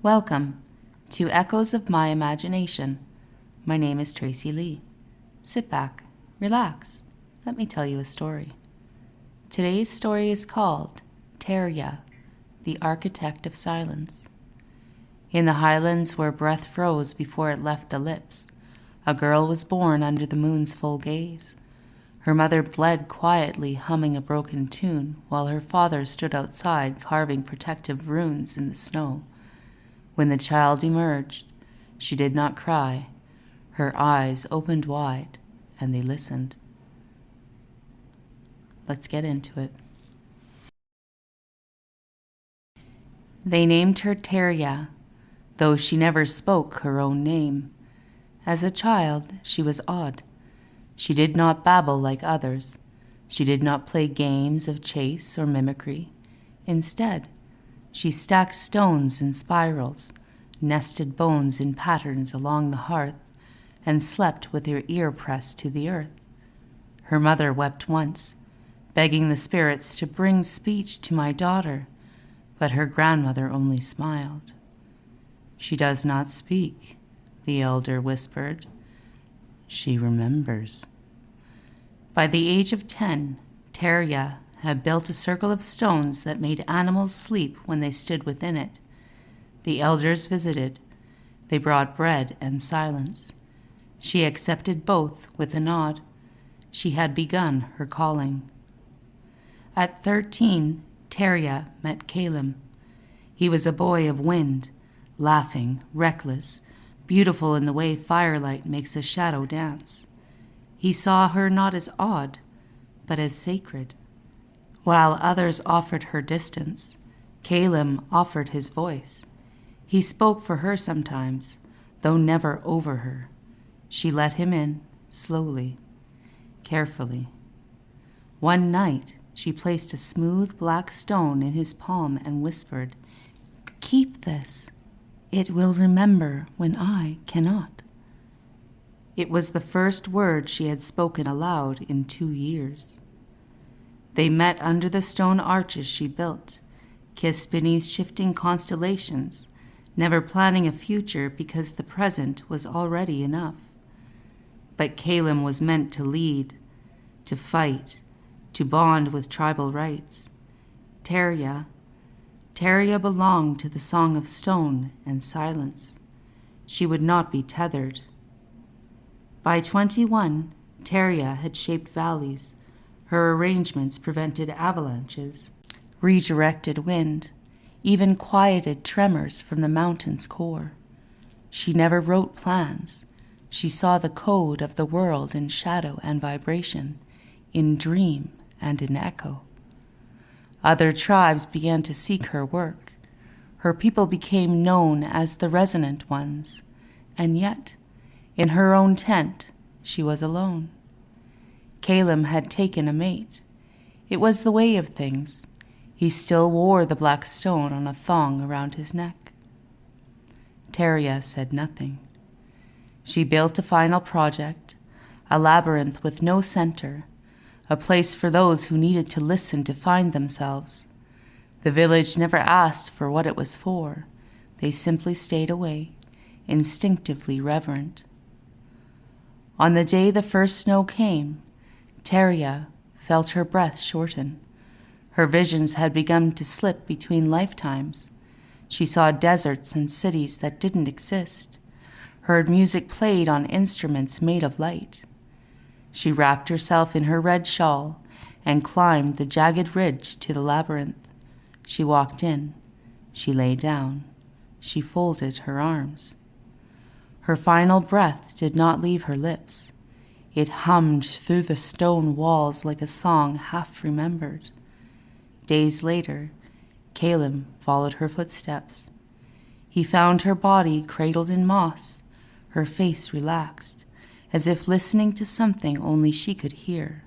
Welcome to Echoes of My Imagination. My name is Tracy Lee. Sit back, relax, let me tell you a story. Today's story is called Terya, the Architect of Silence. In the highlands where breath froze before it left the lips, a girl was born under the moon's full gaze. Her mother bled quietly, humming a broken tune, while her father stood outside carving protective runes in the snow. When the child emerged, she did not cry. Her eyes opened wide, and they listened. Let's get into it. They named her Terya, though she never spoke her own name. As a child, she was odd. She did not babble like others. She did not play games of chase or mimicry. Instead, she stacked stones in spirals, nested bones in patterns along the hearth, and slept with her ear pressed to the earth. Her mother wept once, begging the spirits to bring speech to my daughter, but her grandmother only smiled. "She does not speak," the elder whispered. "She remembers." By the age of 10, Terya had built a circle of stones that made animals sleep when they stood within it. The elders visited. They brought bread and silence. She accepted both with a nod. She had begun her calling. At 13, Terya met Caleb. He was a boy of wind, laughing, reckless, beautiful in the way firelight makes a shadow dance. He saw her not as odd, but as sacred. While others offered her distance, Caleb offered his voice. He spoke for her sometimes, though never over her. She let him in, slowly, carefully. One night, she placed a smooth black stone in his palm and whispered, "Keep this. It will remember when I cannot." It was the first word she had spoken aloud in 2 years. They met under the stone arches she built, kissed beneath shifting constellations, never planning a future because the present was already enough. But Caleb was meant to lead, to fight, to bond with tribal rights. Terya belonged to the song of stone and silence. She would not be tethered. By 21, Terya had shaped valleys. Her arrangements prevented avalanches, redirected wind, even quieted tremors from the mountain's core. She never wrote plans. She saw the code of the world in shadow and vibration, in dream and in echo. Other tribes began to seek her work. Her people became known as the resonant ones, and yet, in her own tent, she was alone. Caleb had taken a mate. It was the way of things. He still wore the black stone on a thong around his neck. Terya said nothing. She built a final project, a labyrinth with no center, a place for those who needed to listen to find themselves. The village never asked for what it was for. They simply stayed away, instinctively reverent. On the day the first snow came, Terya felt her breath shorten. Her visions had begun to slip between lifetimes. She saw deserts and cities that didn't exist, heard music played on instruments made of light. She wrapped herself in her red shawl and climbed the jagged ridge to the labyrinth. She walked in. She lay down. She folded her arms. Her final breath did not leave her lips. It hummed through the stone walls like a song half remembered. Days later, Caleb followed her footsteps. He found her body cradled in moss, her face relaxed, as if listening to something only she could hear.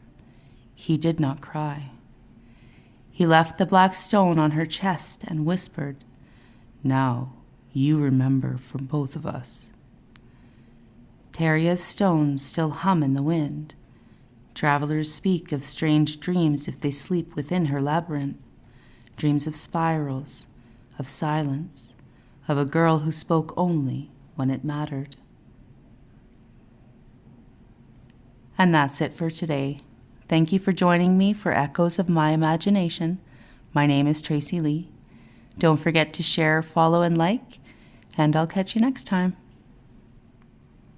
He did not cry. He left the black stone on her chest and whispered, "Now you remember for both of us." Terya's stones still hum in the wind. Travelers speak of strange dreams if they sleep within her labyrinth, dreams of spirals, of silence, of a girl who spoke only when it mattered. And that's it for today. Thank you for joining me for Echoes of My Imagination. My name is Tracy Lee. Don't forget to share, follow, and like, and I'll catch you next time.